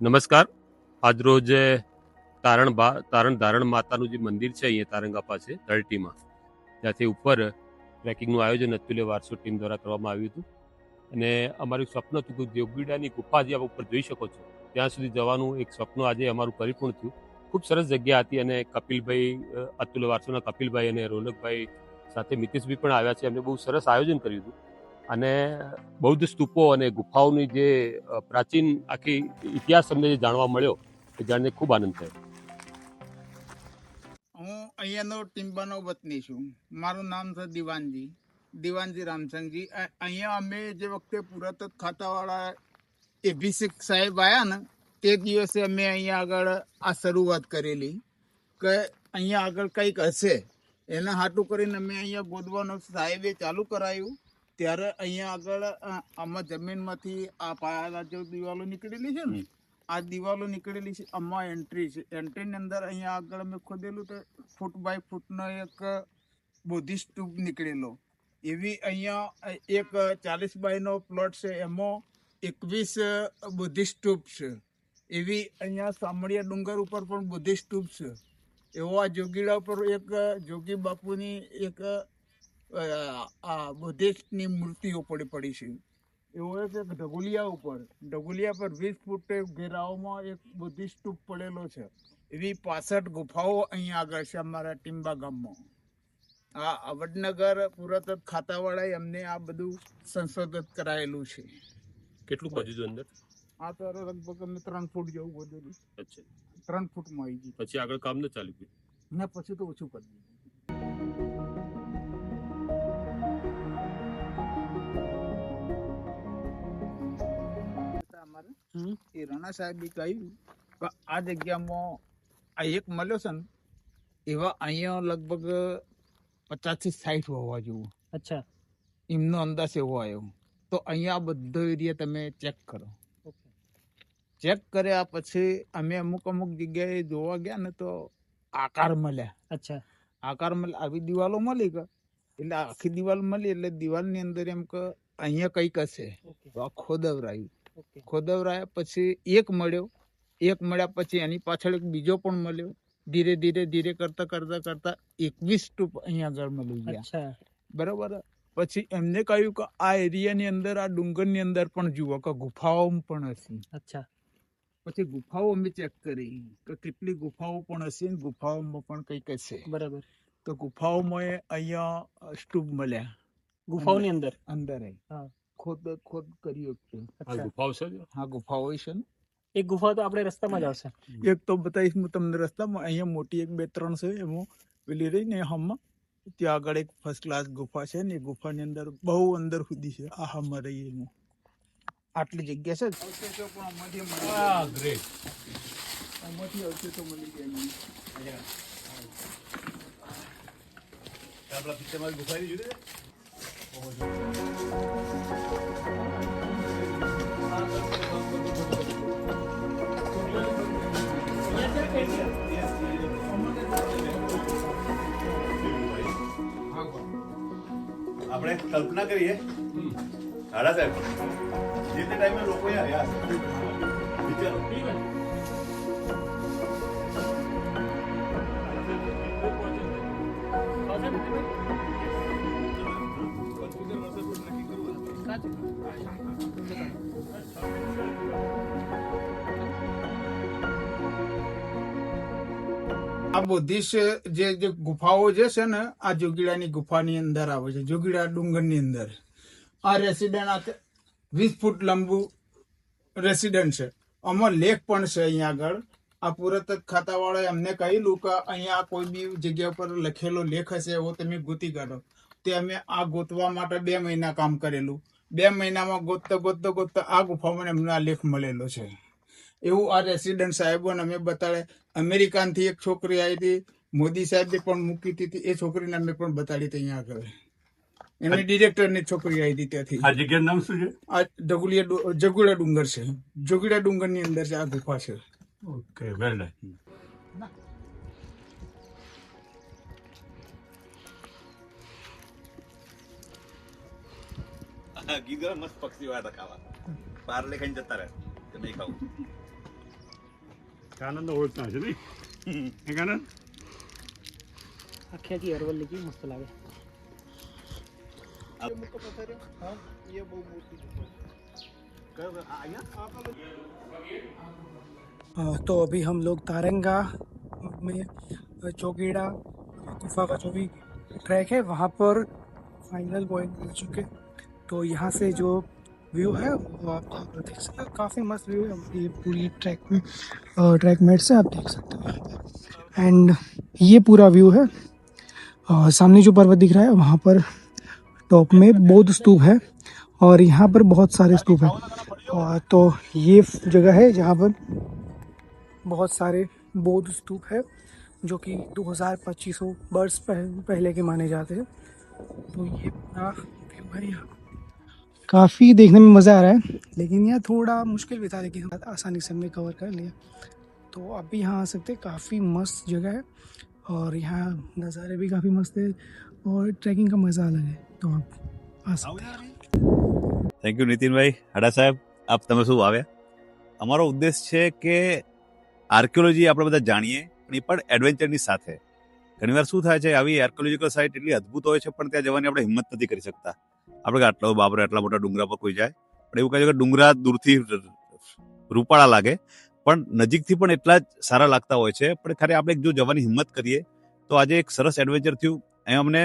નમસ્કાર. આજરોજ તારણ માતાનું જે મંદિર છે અહીંયા તારંગા પાસે તળટીમાં, ત્યાંથી ઉપર ટ્રેકિંગનું આયોજન અતુલ્ય વારસો ટીમ દ્વારા કરવામાં આવ્યું હતું. અને અમારું સ્વપ્ન હતું કે દેવબીડાની ગુફા જે આપ ઉપર જોઈ શકો છો ત્યાં સુધી જવાનું એક સ્વપ્ન આજે અમારું પરિપૂર્ણ થયું. ખૂબ સરસ જગ્યા હતી અને કપિલભાઈ, અતુલ્ય વારસોના કપિલભાઈ અને રોનકભાઈ સાથે મિતેશભાઈ પણ આવ્યા છે. એમને બહુ સરસ આયોજન કર્યું હતું અને બૌદ્ધ સ્તૂપો અને ગુફાઓની જે પ્રાચીન આખી ઇતિહાસ અમને જે જાણવા મળ્યો એ જાણીને ખૂબ આનંદ થયો. હું અહીંયાનો ટીમ્બાનો વતની છું. મારું નામ છે દિવાનજી રામસંગજી. અહીંયા અમે જે વખતે પુરાતત્વ ખાતાવાળા અભિષેક સાહેબ આવ્યા ને તે દિવસે અમે અહીંયા આગળ આ શરૂઆત કરેલી કે અહીંયા આગળ કંઈક હશે. એના હાટું કરીને અમે અહીંયા ગોદવાનું સાહેબે ચાલુ કરાયું. ત્યારે અહીંયા આગળ આમાં જમીનમાંથી આ પાયાલા જે દિવાલો નીકળેલી છે ને, આ દિવાલો નીકળેલી છે, આમાં એન્ટ્રી છે. એન્ટ્રીની અંદર અહીંયા આગળ અમે ખોદેલું તો ફૂટ બાય ફૂટનો એક બૌદ્ધિસ્ટ સ્તૂપ નીકળેલો. એવી અહીંયા એક 40 બાયનો પ્લોટ છે, એમાં 21 બૌદ્ધિસ્ટ સ્તૂપ છે. એવી અહીંયા સામળિયા ડુંગર ઉપર પણ બૌદ્ધિસ્ટ સ્તૂપ છે. એવો આ જોગીડા ઉપર એક જોગી બાપુની એક આ બૌદ્ધિસ્ટની મૂર્તિઓ પડી છે. એવો એક ઢગુલિયા પર 20 ફૂટ ઘેરાવમાં એક બૌદ્ધિસ્ટ સ્તૂપ પડેલો છે. એવી 65 ગુફાઓ અહીંયા આગળ છે અમારા ટીમ્બા ગામમાં. આ વડનગર પુરાતત્વ ખાતાવાળાએ અમને આ બધું સંશોધિત કરાયેલું છે. કેટલું ખોદ્યું અંદર? આ તો લગભગ અમે 3 ફૂટ જેવું ખોદેલું. અચ્છા, 3 ફૂટમાં આવી ગયું. પછી આગળ કામ ન ચાલ્યું ગયું ને પછી તો ઓછું કરી દીધું. એ રાણા સાહેબે કહ્યું કે આ જગ્યામાં આ એક મળ્યો છે ને, એવા અહીંયા લગભગ 50 થી 60 હોવા જેવું. અચ્છા, એમનો અંદાજ એવો આવ્યો. તો અહીંયા બધો એરિયા તમે ચેક કરો. ચેક કર્યા પછી અમે અમુક જગ્યાએ જોવા ગયા ને તો આકાર મળ્યા. અચ્છા, આકાર મળ્યા, આવી દિવાલો મળી કે એટલે આખી દિવાલ મળી એટલે દિવાલની અંદર એમ કે અહીંયા કંઈક હશે. તો આ ખોદવરાયા પછી એક મળ્યા પછી એની પાછળ એક બીજો પણ મળ્યો. ધીરે કરતા 21 સ્તૂપ અહીંયા આગળ મળી ગયા. બરાબર. પછી એમને કહ્યું કે આ એરિયાની અંદર, આ ડુંગરની અંદર પણ જુઓ કે ગુફાઓ પણ હશે. અચ્છા. પછી ગુફાઓ અમે ચેક કરી કે કેટલી ગુફાઓ પણ હશે, ગુફાઓમાં પણ કંઈક હશે. બરાબર. તો ગુફાઓમાં અહીંયા સ્તૂપ મળ્યા. ગુફાઓની અંદર ખોદ કર્યું. ગુફાઓ છે? હા, ગુફાઓ છે ને. એક ગુફા તો આપણે રસ્તામાં જ આવશે. એક તો બતાવીશ હું તમને રસ્તામાં. અહીંયા મોટી 1 2 3 છે. એમાં પેલી રહી ને હમમાં ત્યાં આગળ એક ફર્સ્ટ ક્લાસ ગુફા છે ને, એ ગુફાની અંદર બહુ અંદર સુધી છે. આ હમમાં રહી એમાં આટલી જગ્યા છે. અવશેષો પણ આમાંથી મળી જાય. ગ્રેટ. આમાંથી અવશેષો મળી જાય. આપણા પિક્ચરમાં ગુફા જોઈ આપણે કલ્પના કરીએ દાદા સાહેબ જે તે ટાઈમે લોકો વિચારો આ બૌદ્ધિસ્ટ જે ગુફાઓ જે છે ને, આ જોગીડાની ગુફાની અંદર આવે છે. જોગીડા ડુંગરની અંદર આ રેસિડન્ટ 20 ફૂટ લાંબુ રેસિડન્ટ છે. આમાં લેખ પણ છે અહીંયા આગળ. આ પુરાતત્વ ખાતાવાળાએ અમને કહેલું કે અહીંયા કોઈ બી જગ્યા પર લખેલો લેખ હશે એવો તમે ગોતી કાઢો. તે અમે આ ગોતવા માટે 2 મહિના કામ કરેલું. 2 મહિનામાં ગોતતા આ ગુફામાં અમને આ લેખ મળેલો છે. એવું આ રેસિડન્ટ સાહેબોને અમે બતાડે. અમેરિકાથી એક છોકરી આવી હતી, મોદી સાહેબે પણ મૂકી હતી. એ છોકરીને અમે પણ બતાડી હતી અહીંયા આગળ. એમની ડિરેક્ટરની છોકરી આવી હતી ત્યાંથી. આ જગ્યાનું નામ શું છે? આ જગુડા ડુંગર છે. જોગીડા ડુંગરની અંદર છે આ ગુફા છે. Okay, well done. ગીધા મસ્ત પક્ષી વાળા ખાવા બહાર લઈ ખાઈને જતા રહે કે નહીં ખાવું. આનંદ ઓળખતા હશે નહીં એક આનંદ આખી આખી અરવલ્લી કેવી મસ્ત લાગે. तो अभी हम लोग तारंगा में चौकीड़ा गुफा का जो भी ट्रैक है वहाँ पर फाइनल पॉइंट मिल चुके. तो यहाँ से जो व्यू है वो आप देख सकते हो. काफ़ी मस्त व्यू है ये पूरी ट्रैक में. ट्रैक मेट से आप देख सकते हो. एंड ये पूरा व्यू है. सामने जो पर्वत दिख रहा है वहाँ पर टॉप में बौद्ध स्तूप है और यहाँ पर बहुत सारे स्तूप हैं. तो ये जगह है जहाँ पर बहुत सारे बौद्ध स्तूप है जो कि 2500 वर्ष पहले के माने जाते हैं. तो ये पूरा व्यू है यहाँ. काफ़ी देखने में मज़ा आ रहा है लेकिन यहाँ थोड़ा मुश्किल भी था लेकिन आसानी से हमने कवर कर लिया. तो आप भी यहाँ आ सकते हैं. काफ़ी मस्त जगह है और यहाँ नज़ारे भी काफ़ी मस्त है और ट्रैकिंग का मज़ा अलग है. तो आप आ सकते हैं. થેન્ક યુ નીતિનભાઈ હાડા સાહેબ. આપ તમે શું આવ્યા? અમારો ઉદ્દેશ છે કે આર્કિયોલોજી આપણે બધા જાણીએ પણ એ પણ એડવેન્ચરની સાથે. ઘણીવાર શું થાય છે આવી આર્કિયોલોજીકલ સાઇટ એટલી અદ્ભુત હોય છે પણ ત્યાં જવાની આપણે હિંમત નથી કરી શકતા. આપણે આટલો બાપરે આટલા મોટા ડુંગરા પર કોઈ જાય પણ એવું કહે છે કે ડુંગરા દૂરથી રૂપાળા લાગે પણ નજીકથી પણ એટલા જ સારા લાગતા હોય છે. પણ ખરે આપણે જો જવાની હિંમત કરીએ તો આજે એક સરસ એડવેન્ચર થયું. અહીંયા અમને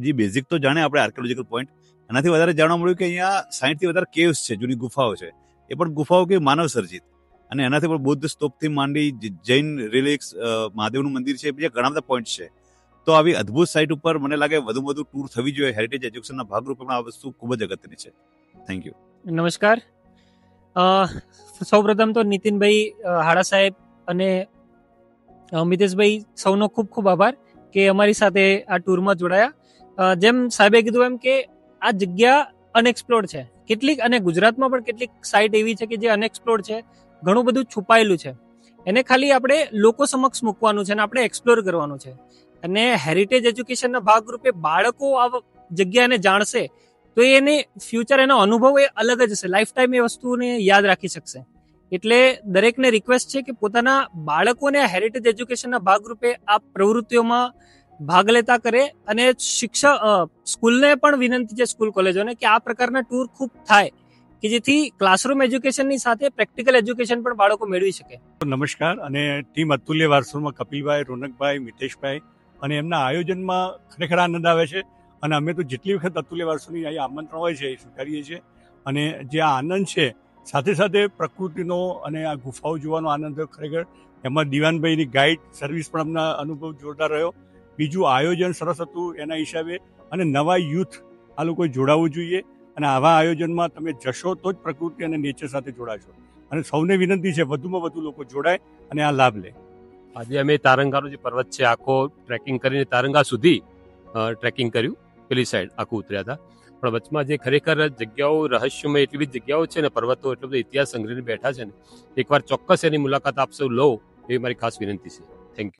જે બેઝિક તો જાણે આપણે આર્કિયોલોજીકલ પોઈન્ટ એનાથી વધારે જાણવા મળ્યું કે અહીંયા 60થી વધારે કેવ્સ છે, જૂની ગુફાઓ છે. એ પણ ગુફાઓ કે માનવ સર્જિત અને એનાથી પણ બૌદ્ધ સ્તૂપથી માંડી જૈન રિલિક્સ મહાદેવનું મંદિર છે, બીજા ઘણા બધા પોઈન્ટ છે. તો આવી અદ્ભુત સાઇટ ઉપર મને લાગે વધુ વધુ ટૂર થવી જોઈએ. હેરિટેજ એજ્યુકેશનના ભાગરૂપે પણ આ વસ્તુ ખૂબ જ અગત્યની છે. Thank you. નમસ્કાર. સૌપ્રથમ તો નીતિનભાઈ, હાડા સાહેબ અને મિતેશભાઈ સૌનો ખૂબ ખૂબ આભાર કે અમારી સાથે આ ટૂરમાં જોડાયા. જેમ સાહેબે કીધું એમ કે આ જગ્યા અનએક્સપ્લોર્ડ છે કેટલીક અને ગુજરાતમાં પણ કેટલીક સાઇટ એવી છે કે જે અનએક્સપ્લોર્ડ છે. ઘણું બધું છુપાયેલું છે. એને ખાલી આપણે લોકો સમક્ષ મૂકવાનું છે અને આપણે એક્સપ્લોર કરવાનું છે. અને હેરિટેજ એજ્યુકેશનના ભાગરૂપે બાળકો આ જગ્યાને જાણશે તો એને ફ્યુચર એનો અનુભવ એ અલગ જ હશે. લાઈફ ટાઈમ એ વસ્તુને યાદ રાખી શકશે. એટલે દરેકને રિક્વેસ્ટ છે કે પોતાના બાળકોને હેરિટેજ એજ્યુકેશનના ભાગરૂપે આ પ્રવૃત્તિઓમાં ભાગ લેતા કરે. અને સ્કૂલને પણ વિનંતી છે, સ્કૂલ કોલેજોને, કે આ પ્રકારના ટૂર ખૂબ થાય કે જેથી ક્લાસરૂમ એજ્યુકેશનની સાથે પ્રેક્ટિકલ એજ્યુકેશન પણ બાળકો મેળવી શકે. નમસ્કાર. અને ટીમ અતુલ્ય વારસોમાં કપિલભાઈ, રોનકભાઈ, મિતેશભાઈ અને એમના આયોજનમાં ખરેખર આનંદ આવે છે. અને અમે તો જેટલી વખત અતુલ્ય વારસોની અહીં આમંત્રણ હોય છે એ સ્વીકારીએ છીએ. અને જે આ આનંદ છે સાથે સાથે પ્રકૃતિનો અને આ ગુફાઓ જોવાનો આનંદ ખરેખર. એમાં દિવાનભાઈની ગાઈડ સર્વિસ પણ અમને અનુભવ જોરદાર રહ્યો. બીજું આયોજન સરસ હતું એના હિસાબે. અને નવા યુથ આ લોકોએ જોડાવવું જોઈએ. અને આવા આયોજનમાં તમે જશો તો જ પ્રકૃતિ અને નેચર સાથે જોડાશો. અને સૌને વિનંતી છે વધુમાં વધુ લોકો જોડાય અને આ લાભ લે. આજે અમે તારંગાનો જે પર્વત છે આખો ટ્રેકિંગ કરીને તારંગા સુધી ટ્રેકિંગ કર્યું. પેલી સાઈડ આખું ઉતર્યા હતા. પણ વચમાં જે ખરેખર જગ્યાઓ રહસ્યમય એટલી બધી જગ્યાઓ છે ને, પર્વતો એટલો બધો ઇતિહાસ સંગ્રહીને બેઠા છે ને, એકવાર ચોક્કસ એની મુલાકાત આપ સૌ લો એવી મારી ખાસ વિનંતી છે. Thank you.